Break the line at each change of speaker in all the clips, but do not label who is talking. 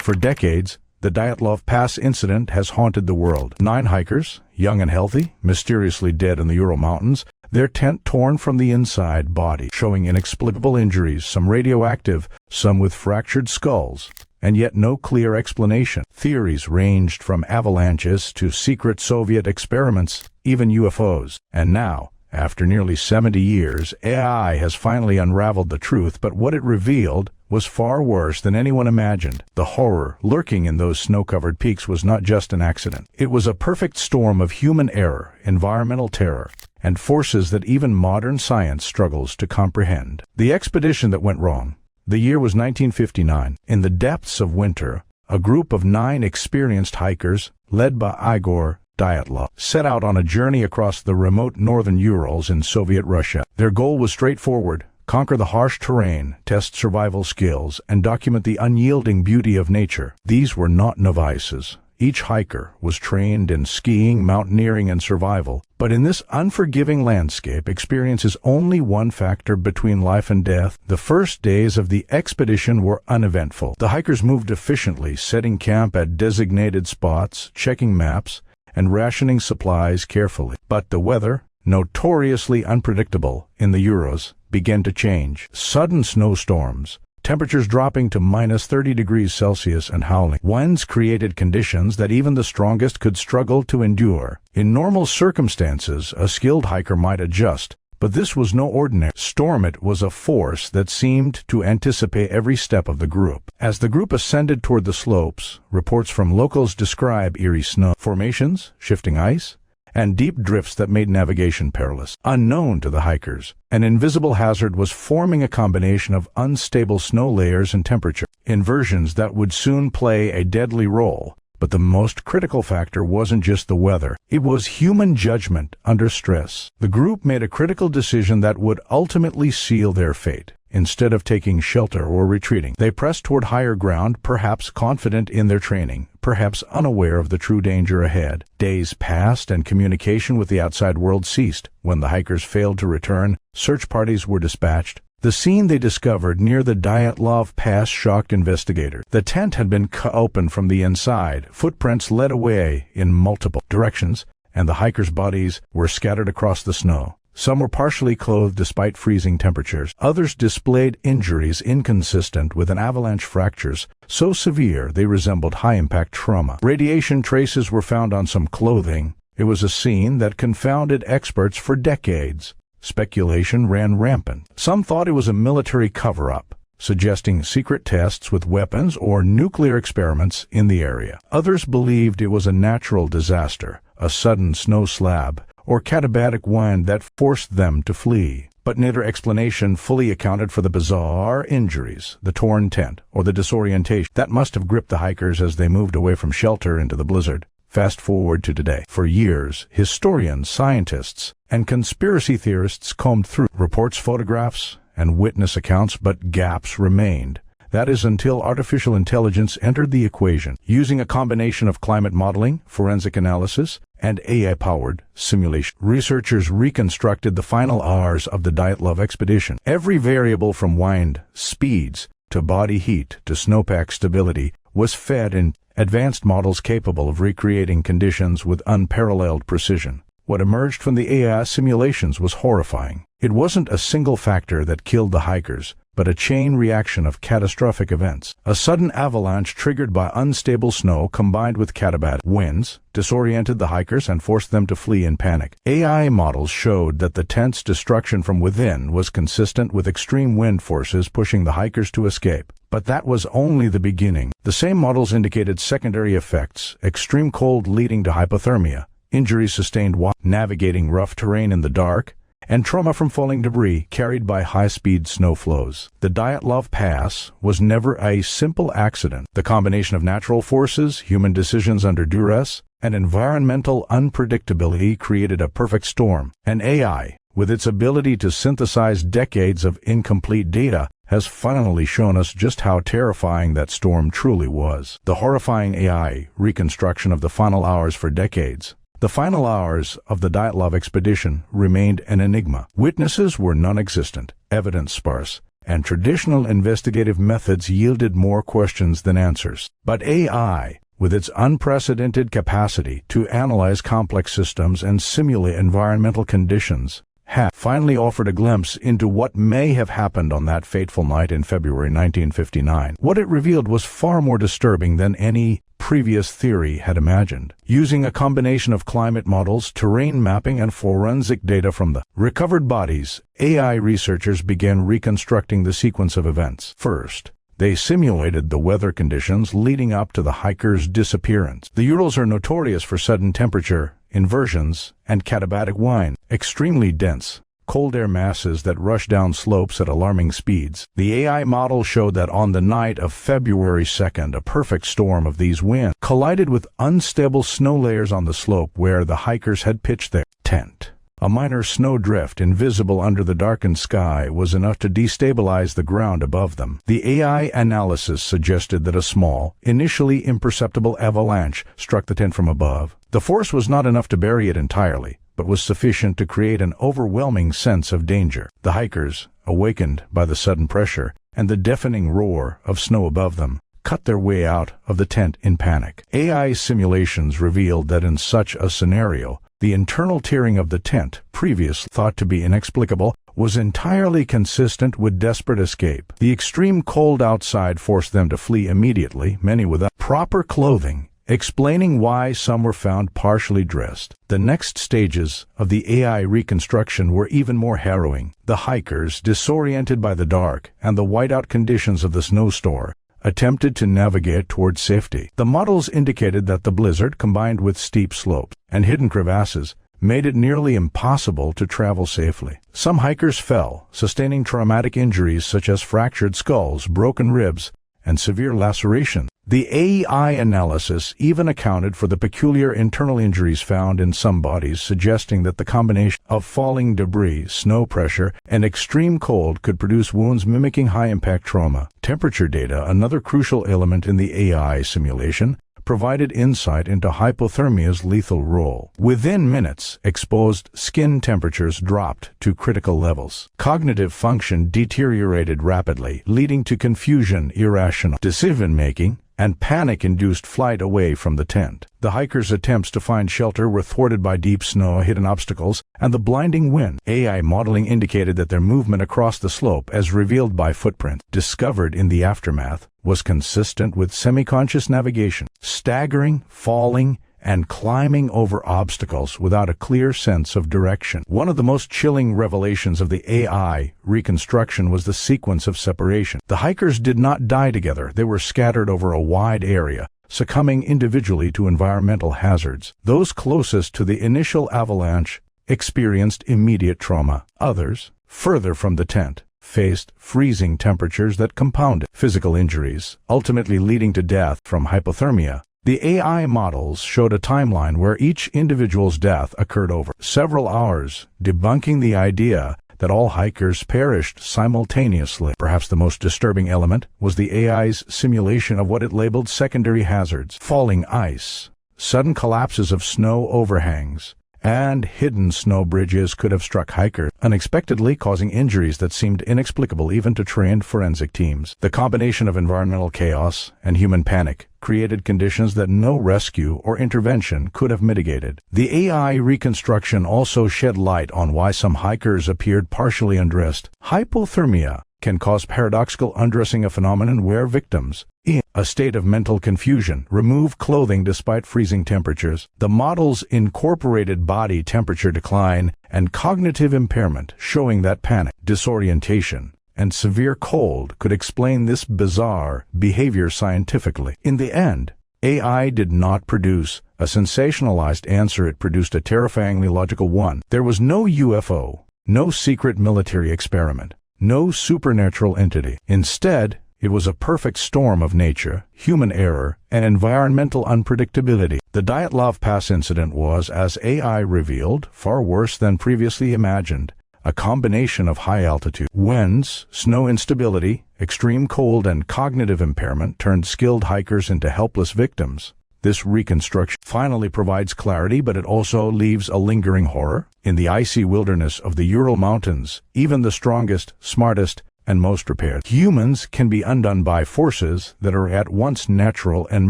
For decades, the Dyatlov Pass Incident has haunted the world. 9 hikers, young and healthy, mysteriously dead in the Ural Mountains, their tent torn from the inside body, showing inexplicable injuries, some radioactive, some with fractured skulls, and yet no clear explanation. Theories ranged from avalanches to secret Soviet experiments, even UFOs. And now, after nearly 70 years, AI has finally unraveled the truth, but what it revealed was far worse than anyone imagined. The horror lurking in those snow-covered peaks was not just an accident. It was a perfect storm of human error, environmental terror, and forces that even modern science struggles to comprehend. The expedition that went wrong. The year was 1959. In the depths of winter, a group of 9 experienced hikers, led by Igor Dyatlov, set out on a journey across the remote northern Urals in Soviet Russia. Their goal was straightforward: conquer the harsh terrain, test survival skills, and document the unyielding beauty of nature. These were not novices. Each hiker was trained in skiing, mountaineering, and survival. But in this unforgiving landscape, experience is only one factor between life and death. The first days of the expedition were uneventful. The hikers moved efficiently, setting camp at designated spots, checking maps, and rationing supplies carefully. But the weather, notoriously unpredictable in the Urals, began to change. Sudden snowstorms, temperatures dropping to -30°C and howling winds created conditions that even the strongest could struggle to endure. In normal circumstances, a skilled hiker might adjust, but this was no ordinary storm. It was a force that seemed to anticipate every step of the group. As the group ascended toward the slopes, reports from locals describe eerie snow formations, shifting ice, and deep drifts that made navigation perilous. Unknown to the hikers, an invisible hazard was forming, a combination of unstable snow layers and temperature inversions that would soon play a deadly role. But the most critical factor wasn't just the weather. It was human judgment under stress. The group made a critical decision that would ultimately seal their fate. Instead of taking shelter or retreating, they pressed toward higher ground, perhaps confident in their training, perhaps unaware of the true danger ahead. Days passed and communication with the outside world ceased. When the hikers failed to return, search parties were dispatched. The scene they discovered near the Dyatlov Pass shocked investigators. The tent had been cut open from the inside, footprints led away in multiple directions, and the hikers' bodies were scattered across the snow. Some were partially clothed despite freezing temperatures. Others displayed injuries inconsistent with an avalanche, fractures so severe they resembled high-impact trauma. Radiation traces were found on some clothing. It was a scene that confounded experts for decades. Speculation ran rampant. Some thought it was a military cover-up, suggesting secret tests with weapons or nuclear experiments in the area. Others believed it was a natural disaster, a sudden snow slab, or Katabatic wind that forced them to flee. But neither explanation fully accounted for the bizarre injuries, the torn tent, or the disorientation that must have gripped the hikers as they moved away from shelter into the blizzard. Fast forward to today. For years, historians, scientists, and conspiracy theorists combed through reports, photographs, and witness accounts, but gaps remained. That is until artificial intelligence entered the equation. Using a combination of climate modeling, forensic analysis, and AI-powered simulation, researchers reconstructed the final hours of the Dyatlov expedition. Every variable from wind speeds to body heat to snowpack stability was fed in advanced models capable of recreating conditions with unparalleled precision. What emerged from the AI simulations was horrifying. It wasn't a single factor that killed the hikers, but a chain reaction of catastrophic events. A sudden avalanche triggered by unstable snow combined with Katabatic winds disoriented the hikers and forced them to flee in panic. AI models showed that the tent's destruction from within was consistent with extreme wind forces pushing the hikers to escape. But that was only the beginning. The same models indicated secondary effects, extreme cold leading to hypothermia, injuries sustained while navigating rough terrain in the dark, and trauma from falling debris carried by high-speed snow flows. The Dyatlov Pass was never a simple accident. The combination of natural forces, human decisions under duress, and environmental unpredictability created a perfect storm. And AI, with its ability to synthesize decades of incomplete data, has finally shown us just how terrifying that storm truly was. The horrifying AI reconstruction of the final hours for decades. The final hours of the Dyatlov expedition remained an enigma. Witnesses were non-existent, evidence sparse, and traditional investigative methods yielded more questions than answers. But AI, with its unprecedented capacity to analyze complex systems and simulate environmental conditions, had finally offered a glimpse into what may have happened on that fateful night in February 1959. What it revealed was far more disturbing than any previous theory had imagined. Using a combination of climate models, terrain mapping, and forensic data from the recovered bodies, AI researchers began reconstructing the sequence of events. First, they simulated the weather conditions leading up to the hikers' disappearance. The Urals are notorious for sudden temperature inversions and Katabatic wind, extremely dense, cold air masses that rush down slopes at alarming speeds. The AI model showed that on the night of February 2nd, a perfect storm of these winds collided with unstable snow layers on the slope where the hikers had pitched their tent. A minor snow drift, invisible under the darkened sky, was enough to destabilize the ground above them. The AI analysis suggested that a small, initially imperceptible avalanche struck the tent from above. The force was not enough to bury it entirely, but was sufficient to create an overwhelming sense of danger. The hikers, awakened by the sudden pressure and the deafening roar of snow above them, cut their way out of the tent in panic. AI simulations revealed that in such a scenario, the internal tearing of the tent, previously thought to be inexplicable, was entirely consistent with desperate escape. The extreme cold outside forced them to flee immediately, many without proper clothing, explaining why some were found partially dressed. The next stages of the AI reconstruction were even more harrowing. The hikers, disoriented by the dark and the whiteout conditions of the snowstorm, attempted to navigate towards safety. The models indicated that the blizzard, combined with steep slopes and hidden crevasses, made it nearly impossible to travel safely. Some hikers fell, sustaining traumatic injuries such as fractured skulls, broken ribs, and severe lacerations. The AI analysis even accounted for the peculiar internal injuries found in some bodies, suggesting that the combination of falling debris, snow pressure, and extreme cold could produce wounds mimicking high-impact trauma. Temperature data, another crucial element in the AI simulation, provided insight into hypothermia's lethal role. Within minutes, exposed skin temperatures dropped to critical levels. Cognitive function deteriorated rapidly, leading to confusion, irrational decision-making, and panic-induced flight away from the tent. The hikers' attempts to find shelter were thwarted by deep snow, hidden obstacles, and the blinding wind. AI modeling indicated that their movement across the slope, as revealed by footprints discovered in the aftermath, was consistent with semi-conscious navigation, staggering, falling, and climbing over obstacles without a clear sense of direction. One of the most chilling revelations of the AI reconstruction was the sequence of separation. The hikers did not die together. They were scattered over a wide area, succumbing individually to environmental hazards. Those closest to the initial avalanche experienced immediate trauma. Others, further from the tent, faced freezing temperatures that compounded physical injuries, ultimately leading to death from hypothermia. The AI models showed a timeline where each individual's death occurred over several hours, debunking the idea that all hikers perished simultaneously. Perhaps the most disturbing element was the AI's simulation of what it labeled secondary hazards: falling ice, sudden collapses of snow overhangs, and hidden snow bridges could have struck hikers unexpectedly, causing injuries that seemed inexplicable even to trained forensic teams. The combination of environmental chaos and human panic created conditions that no rescue or intervention could have mitigated. The AI reconstruction also shed light on why some hikers appeared partially undressed. Hypothermia can cause paradoxical undressing, a phenomenon where victims, in a state of mental confusion, remove clothing despite freezing temperatures. The models incorporated body temperature decline and cognitive impairment, showing that panic, disorientation, and severe cold could explain this bizarre behavior scientifically. In the end, AI did not produce a sensationalized answer. It produced a terrifyingly logical one. There was no UFO, no secret military experiment, no supernatural entity. Instead, it was a perfect storm of nature, human error, and environmental unpredictability. The Dyatlov Pass Incident was, as AI revealed, far worse than previously imagined. A combination of high-altitude winds, snow instability, extreme cold, and cognitive impairment turned skilled hikers into helpless victims. This reconstruction finally provides clarity, but it also leaves a lingering horror. In the icy wilderness of the Ural Mountains, even the strongest, smartest, and most repaired. Humans can be undone by forces that are at once natural and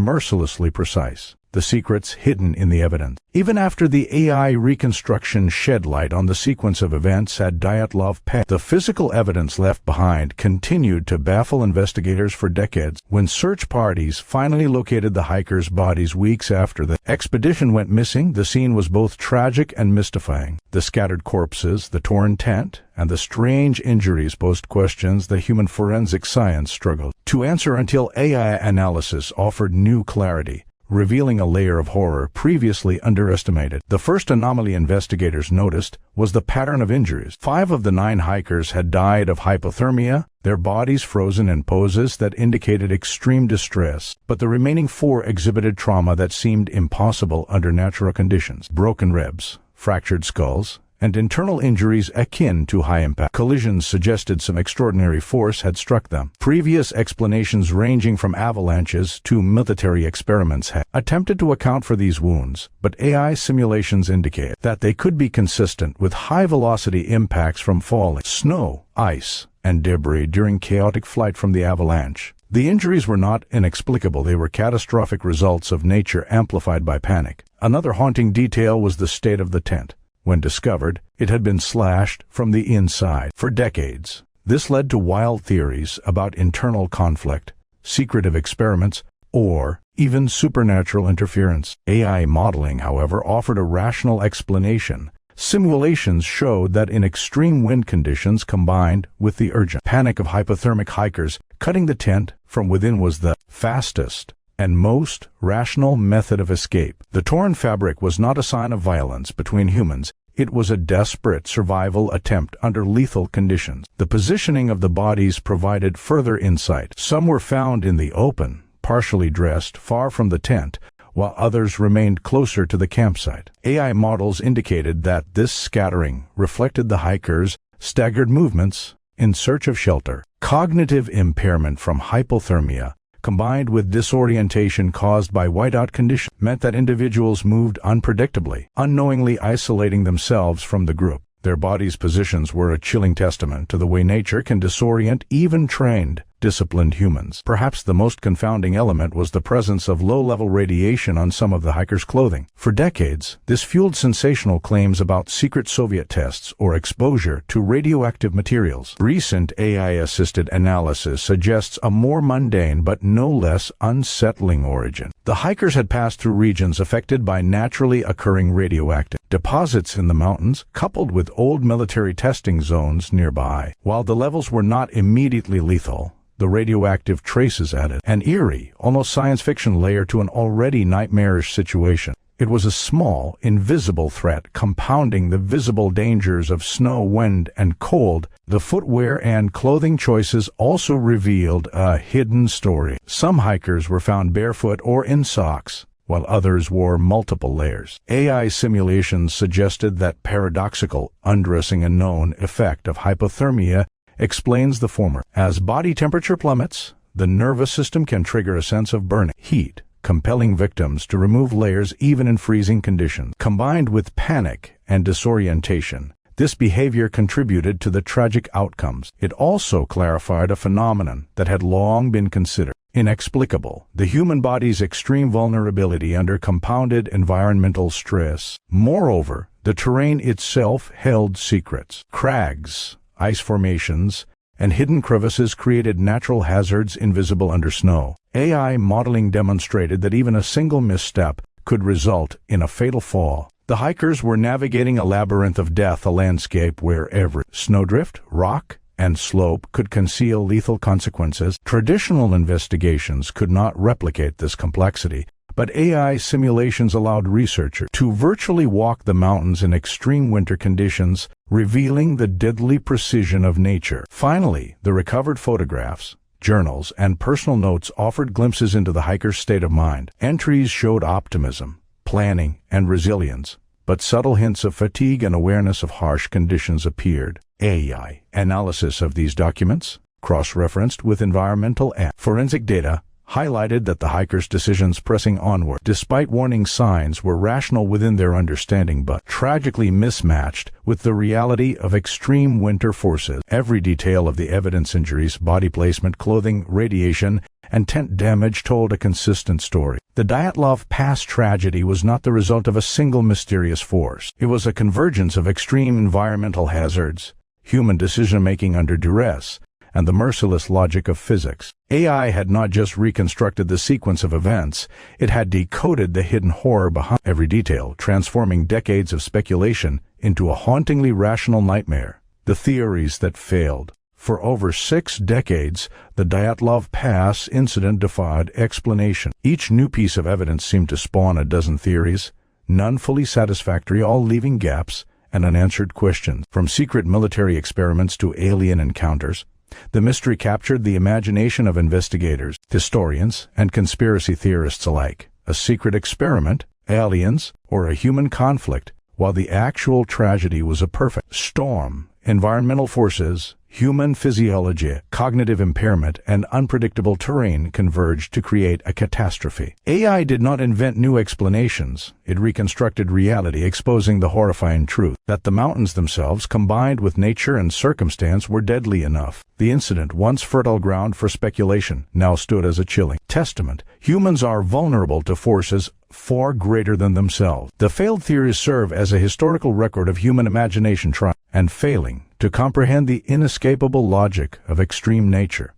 mercilessly precise. The secrets hidden in the evidence. Even after the AI reconstruction shed light on the sequence of events at Dyatlov Pass, the physical evidence left behind continued to baffle investigators for decades. When search parties finally located the hikers' bodies weeks after the expedition went missing, the scene was both tragic and mystifying. The scattered corpses, the torn tent, and the strange injuries posed questions that human forensic science struggled to answer until AI analysis offered new clarity, revealing a layer of horror previously underestimated. The first anomaly investigators noticed was the pattern of injuries. 5 of the 9 hikers had died of hypothermia, their bodies frozen in poses that indicated extreme distress, but the remaining 4 exhibited trauma that seemed impossible under natural conditions. Broken ribs, fractured skulls, and internal injuries akin to high-impact collisions suggested some extraordinary force had struck them. Previous explanations ranging from avalanches to military experiments had attempted to account for these wounds, but AI simulations indicate that they could be consistent with high-velocity impacts from falling snow, ice, and debris during chaotic flight from the avalanche. The injuries were not inexplicable, they were catastrophic results of nature amplified by panic. Another haunting detail was the state of the tent. When discovered, it had been slashed from the inside. For decades, this led to wild theories about internal conflict, secretive experiments, or even supernatural interference. AI modeling, however, offered a rational explanation. Simulations showed that in extreme wind conditions combined with the urgent panic of hypothermic hikers, cutting the tent from within was the fastest and most rational method of escape. The torn fabric was not a sign of violence between humans. It was a desperate survival attempt under lethal conditions. The positioning of the bodies provided further insight. Some were found in the open, partially dressed, far from the tent, while others remained closer to the campsite. AI models indicated that this scattering reflected the hikers' staggered movements in search of shelter. Cognitive impairment from hypothermia combined with disorientation caused by whiteout conditions meant that individuals moved unpredictably, unknowingly isolating themselves from the group. Their bodies' positions were a chilling testament to the way nature can disorient even trained, disciplined humans. Perhaps the most confounding element was the presence of low-level radiation on some of the hikers' clothing. For decades, this fueled sensational claims about secret Soviet tests or exposure to radioactive materials. Recent AI-assisted analysis suggests a more mundane but no less unsettling origin. The hikers had passed through regions affected by naturally occurring radioactive deposits in the mountains, coupled with old military testing zones nearby. While the levels were not immediately lethal, the radioactive traces added an eerie, almost science fiction layer to an already nightmarish situation. It was a small, invisible threat, compounding the visible dangers of snow, wind, and cold. The footwear and clothing choices also revealed a hidden story. Some hikers were found barefoot or in socks, while others wore multiple layers. AI simulations suggested that paradoxical, undressing a known effect of hypothermia explains the former. As body temperature plummets, the nervous system can trigger a sense of burning heat, compelling victims to remove layers even in freezing conditions. Combined with panic and disorientation, this behavior contributed to the tragic outcomes. It also clarified a phenomenon that had long been considered inexplicable: the human body's extreme vulnerability under compounded environmental stress. Moreover, the terrain itself held secrets. Crags, ice formations, and hidden crevices created natural hazards invisible under snow. AI modeling demonstrated that even a single misstep could result in a fatal fall. The hikers were navigating a labyrinth of death, a landscape where every snowdrift, rock, and slope could conceal lethal consequences. Traditional investigations could not replicate this complexity, but AI simulations allowed researchers to virtually walk the mountains in extreme winter conditions, revealing the deadly precision of nature. Finally, the recovered photographs, journals, and personal notes offered glimpses into the hiker's state of mind. Entries showed optimism, planning, and resilience, but subtle hints of fatigue and awareness of harsh conditions appeared. AI analysis of these documents, cross-referenced with environmental and forensic data, highlighted that the hikers' decisions pressing onward, despite warning signs, were rational within their understanding but tragically mismatched with the reality of extreme winter forces. Every detail of the evidence, injuries, body placement, clothing, radiation, and tent damage told a consistent story. The Dyatlov Pass tragedy was not the result of a single mysterious force. It was a convergence of extreme environmental hazards, human decision-making under duress, and the merciless logic of physics. AI had not just reconstructed the sequence of events, it had decoded the hidden horror behind every detail, transforming decades of speculation into a hauntingly rational nightmare. The theories that failed. For over 6 decades, the Dyatlov Pass incident defied explanation. Each new piece of evidence seemed to spawn a dozen theories, none fully satisfactory, all leaving gaps and unanswered questions. From secret military experiments to alien encounters, the mystery captured the imagination of investigators, historians, and conspiracy theorists alike. A secret experiment, aliens, or a human conflict, while the actual tragedy was a perfect storm. Environmental forces, human physiology, cognitive impairment, and unpredictable terrain converged to create a catastrophe. AI did not invent new explanations. It reconstructed reality, exposing the horrifying truth that the mountains themselves, combined with nature and circumstance, were deadly enough. The incident, once fertile ground for speculation, now stood as a chilling testament. Humans are vulnerable to forces far greater than themselves. The failed theories serve as a historical record of human imagination trying and failing to comprehend the inescapable logic of extreme nature.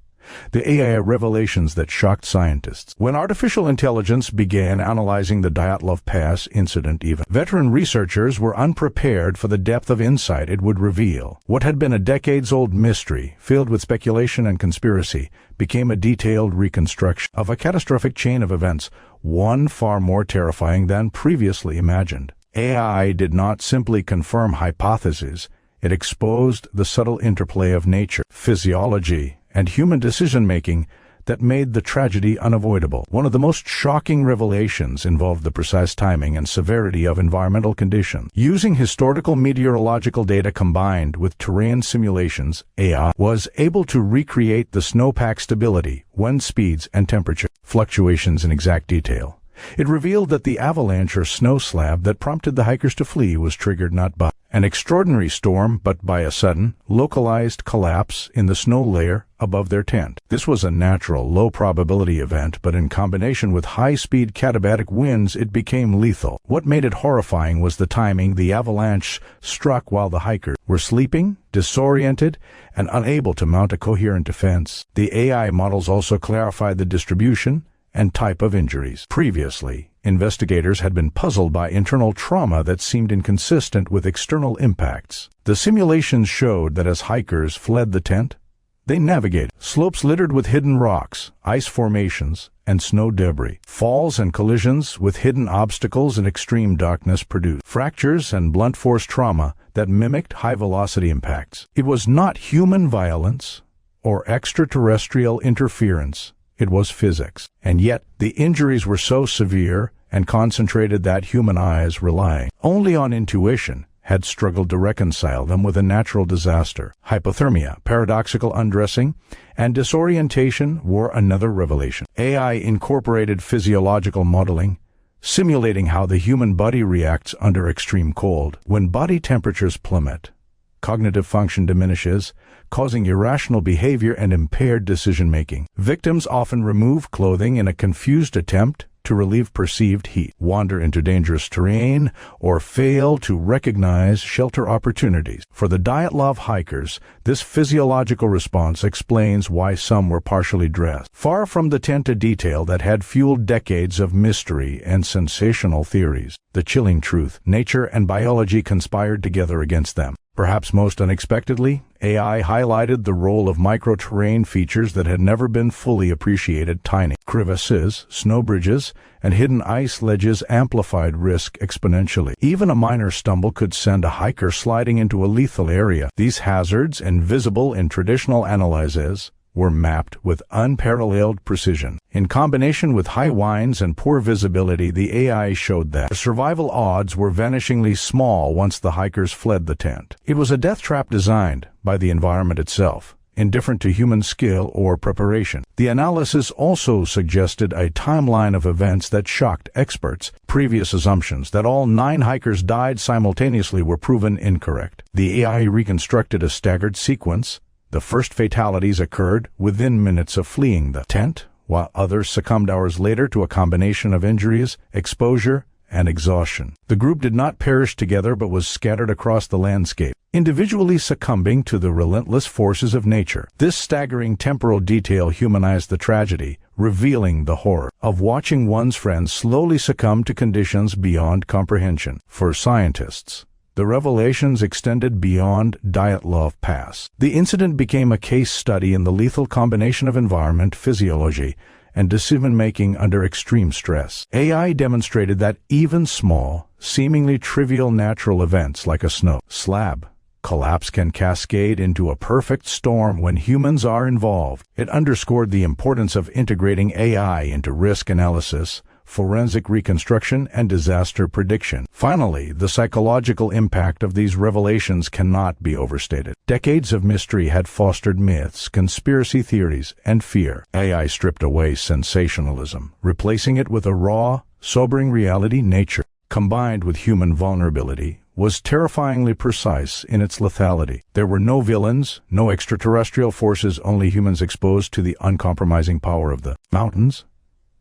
The AI revelations that shocked scientists. When artificial intelligence began analyzing the Dyatlov Pass incident, even veteran researchers were unprepared for the depth of insight it would reveal. What had been a decades-old mystery, filled with speculation and conspiracy, became a detailed reconstruction of a catastrophic chain of events, one far more terrifying than previously imagined. AI did not simply confirm hypotheses, it exposed the subtle interplay of nature, physiology, and human decision-making that made the tragedy unavoidable. One of the most shocking revelations involved the precise timing and severity of environmental conditions. Using historical meteorological data combined with terrain simulations, AI was able to recreate the snowpack stability, wind speeds, and temperature fluctuations in exact detail. It revealed that the avalanche or snow slab that prompted the hikers to flee was triggered not by an extraordinary storm, but by a sudden, localized collapse in the snow layer above their tent. This was a natural, low-probability event, but in combination with high-speed Katabatic winds, it became lethal. What made it horrifying was the timing. The avalanche struck while the hikers were sleeping, disoriented, and unable to mount a coherent defense. The AI models also clarified the distribution and type of injuries. Previously, investigators had been puzzled by internal trauma that seemed inconsistent with external impacts. The simulations showed that as hikers fled the tent, they navigated slopes littered with hidden rocks, ice formations, and snow debris. Falls and collisions with hidden obstacles and extreme darkness produced fractures and blunt force trauma that mimicked high-velocity impacts. It was not human violence or extraterrestrial interference. It was physics. And yet, the injuries were so severe and concentrated that human eyes, relying only on intuition, had struggled to reconcile them with a natural disaster. Hypothermia, paradoxical undressing, and disorientation were another revelation. AI incorporated physiological modeling, simulating how the human body reacts under extreme cold. When body temperatures plummet, cognitive function diminishes, causing irrational behavior and impaired decision-making. Victims often remove clothing in a confused attempt to relieve perceived heat, wander into dangerous terrain, or fail to recognize shelter opportunities. For the Dyatlov hikers, this physiological response explains why some were partially dressed. Far from the tent, a detail that had fueled decades of mystery and sensational theories. The chilling truth, nature and biology conspired together against them. Perhaps most unexpectedly, AI highlighted the role of micro-terrain features that had never been fully appreciated. Tiny crevasses, snow bridges, and hidden ice ledges amplified risk exponentially. Even a minor stumble could send a hiker sliding into a lethal area. These hazards, invisible in traditional analyses, were mapped with unparalleled precision. In combination with high winds and poor visibility, the AI showed that survival odds were vanishingly small once the hikers fled the tent. It was a death trap designed by the environment itself, indifferent to human skill or preparation. The analysis also suggested a timeline of events that shocked experts. Previous assumptions that all 9 hikers died simultaneously were proven incorrect. The AI reconstructed a staggered sequence. The first fatalities occurred within minutes of fleeing the tent, while others succumbed hours later to a combination of injuries, exposure, and exhaustion. The group did not perish together but was scattered across the landscape, individually succumbing to the relentless forces of nature. This staggering temporal detail humanized the tragedy, revealing the horror of watching one's friends slowly succumb to conditions beyond comprehension. For scientists, the revelations extended beyond Dyatlov Pass. The incident became a case study in the lethal combination of environment, physiology, and decision-making under extreme stress. AI demonstrated that even small, seemingly trivial natural events like a snow slab collapse can cascade into a perfect storm when humans are involved. It underscored the importance of integrating AI into risk analysis, forensic reconstruction, and disaster prediction. Finally, the psychological impact of these revelations cannot be overstated. Decades of mystery had fostered myths, conspiracy theories, and fear. AI stripped away sensationalism, replacing it with a raw, sobering reality. Nature, combined with human vulnerability, was terrifyingly precise in its lethality. There were no villains, no extraterrestrial forces, only humans exposed to the uncompromising power of the mountains.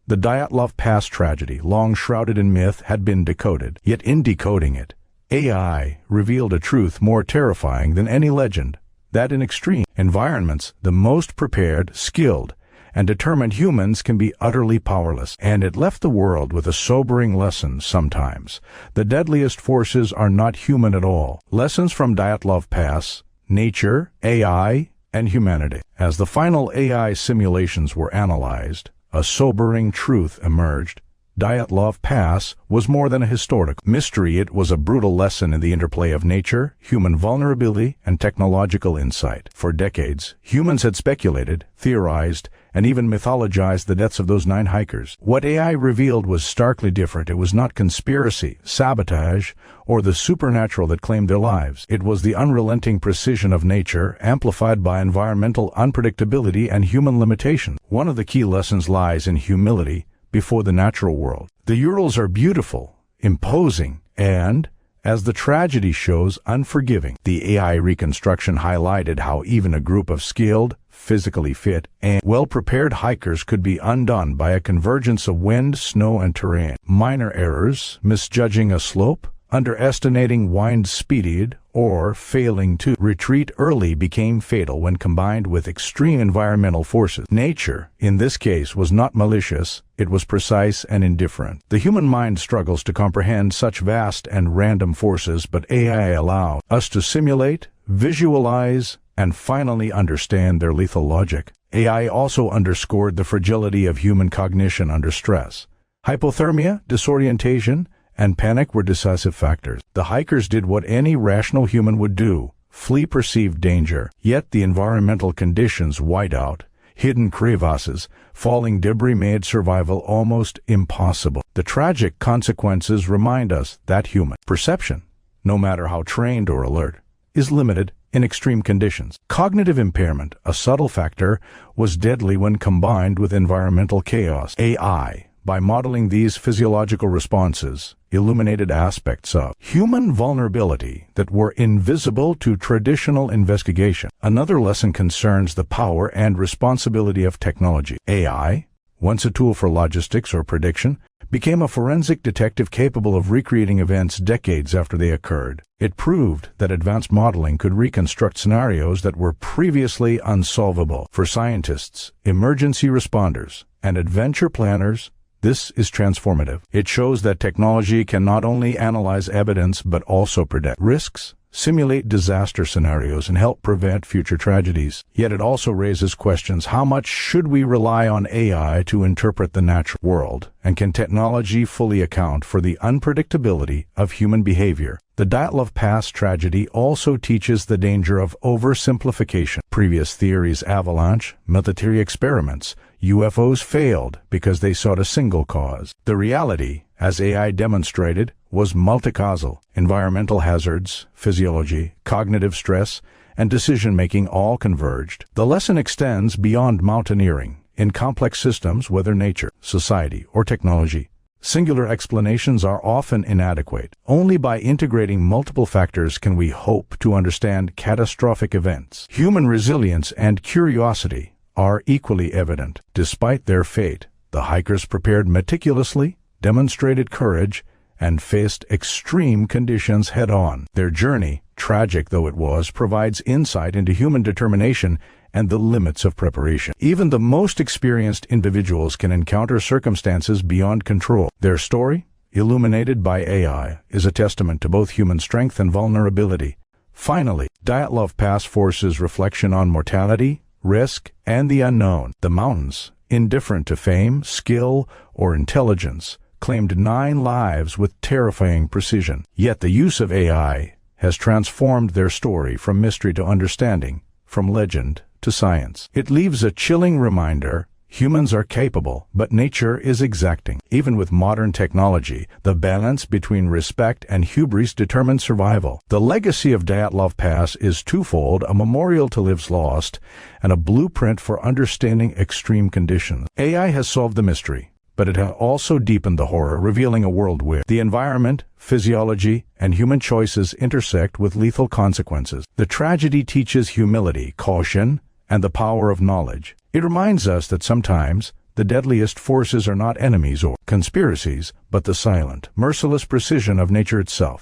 The Dyatlov Pass tragedy, long shrouded in myth, had been decoded. Yet in decoding it, AI revealed a truth more terrifying than any legend, that in extreme environments, the most prepared, skilled, and determined humans can be utterly powerless. And it left the world with a sobering lesson sometimes. The deadliest forces are not human at all. Lessons from Dyatlov Pass, nature, AI, and humanity. As the final AI simulations were analyzed, a sobering truth emerged. Dyatlov Pass was more than a historical mystery. It was a brutal lesson in the interplay of nature, human vulnerability, and technological insight. For decades, humans had speculated, theorized, and even mythologized the deaths of those 9 hikers. What AI revealed was starkly different. It was not conspiracy, sabotage, or the supernatural that claimed their lives. It was the unrelenting precision of nature, amplified by environmental unpredictability and human limitation. One of the key lessons lies in humility before the natural world. The Urals are beautiful, imposing, and, as the tragedy shows, unforgiving. The AI reconstruction highlighted how even a group of skilled, physically fit, and well-prepared hikers could be undone by a convergence of wind, snow, and terrain. Minor errors, misjudging a slope, underestimating wind speed, or failing to retreat early became fatal when combined with extreme environmental forces. Nature, in this case, was not malicious, it was precise and indifferent. The human mind struggles to comprehend such vast and random forces, but AI allows us to simulate, visualize, and finally understand their lethal logic. AI also underscored the fragility of human cognition under stress. Hypothermia, disorientation, and panic were decisive factors. The hikers did what any rational human would do: flee perceived danger. Yet the environmental conditions, whiteout, hidden crevasses, falling debris made survival almost impossible. The tragic consequences remind us that human perception, no matter how trained or alert, is limited in extreme conditions. Cognitive impairment, a subtle factor, was deadly when combined with environmental chaos. AI, by modeling these physiological responses, illuminated aspects of human vulnerability that were invisible to traditional investigation. Another lesson concerns the power and responsibility of technology. AI, once a tool for logistics or prediction, became a forensic detective capable of recreating events decades after they occurred. It proved that advanced modeling could reconstruct scenarios that were previously unsolvable. For scientists, emergency responders, and adventure planners, this is transformative. It shows that technology can not only analyze evidence but also predict risks, simulate disaster scenarios, and help prevent future tragedies. Yet it also raises questions: how much should we rely on AI to interpret the natural world? And can technology fully account for the unpredictability of human behavior? The Dyatlov Pass tragedy also teaches the danger of oversimplification. Previous theories, Avalanche, military experiments, UFOs failed because they sought a single cause. The reality, as AI demonstrated, was multicausal. Environmental hazards, physiology, cognitive stress, and decision-making all converged. The lesson extends beyond mountaineering. In complex systems, whether nature, society, or technology, singular explanations are often inadequate. Only by integrating multiple factors can we hope to understand catastrophic events. Human resilience and curiosity are equally evident. Despite their fate, the hikers prepared meticulously, demonstrated courage, and faced extreme conditions head-on. Their journey, tragic though it was, provides insight into human determination and the limits of preparation. Even the most experienced individuals can encounter circumstances beyond control. Their story, illuminated by AI, is a testament to both human strength and vulnerability. Finally, Dyatlov Pass forces reflection on mortality, risk, and the unknown. The mountains, indifferent to fame, skill, or intelligence, claimed 9 lives with terrifying precision. Yet the use of AI has transformed their story from mystery to understanding, from legend to science. It leaves a chilling reminder: humans are capable, but nature is exacting. Even with modern technology, the balance between respect and hubris determines survival. The legacy of Dyatlov Pass is twofold: a memorial to lives lost and a blueprint for understanding extreme conditions. AI has solved the mystery, but it has also deepened the horror, revealing a world where the environment, physiology, and human choices intersect with lethal consequences. The tragedy teaches humility, caution, and the power of knowledge. It reminds us that sometimes the deadliest forces are not enemies or conspiracies, but the silent, merciless precision of nature itself.